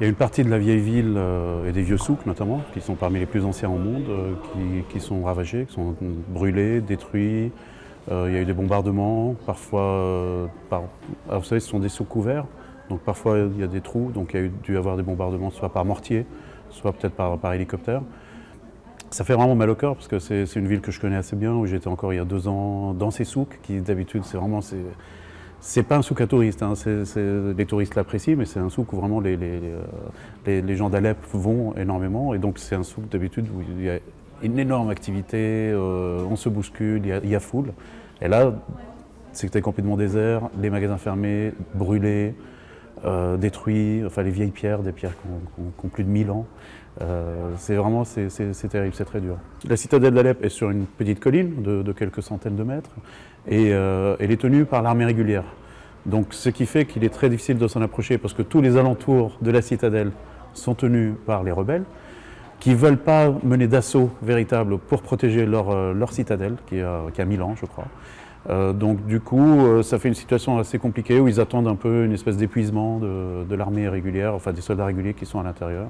Il y a une partie de la vieille ville et des vieux souks notamment, qui sont parmi les plus anciens au monde, qui sont ravagés, qui sont brûlés, détruits. Il y a eu des bombardements, parfois, alors vous savez, ce sont des souks couverts, donc parfois il y a des trous, donc il y a dû avoir des bombardements soit par mortier, soit peut-être par hélicoptère. Ça fait vraiment mal au cœur parce que c'est une ville que je connais assez bien, où j'étais encore il y a 2 ans dans ces souks, qui d'habitude c'est vraiment... C'est pas un souk à touristes, hein. Les touristes l'apprécient, mais c'est un souk où vraiment les gens d'Alep vont énormément. Et donc c'est un souk d'habitude où il y a une énorme activité, on se bouscule, il y a foule. Et là, c'était complètement désert, les magasins fermés, brûlés, détruits, enfin les vieilles pierres, des pierres qui ont plus de 1000 ans. C'est vraiment, c'est terrible, c'est très dur. La citadelle d'Alep est sur une petite colline de quelques centaines de mètres et elle est tenue par l'armée régulière. Donc ce qui fait qu'il est très difficile de s'en approcher parce que tous les alentours de la citadelle sont tenus par les rebelles qui ne veulent pas mener d'assaut véritable pour protéger leur citadelle qui a 1000 ans je crois. Donc du coup, ça fait une situation assez compliquée où ils attendent un peu une espèce d'épuisement de l'armée régulière, enfin des soldats réguliers qui sont à l'intérieur.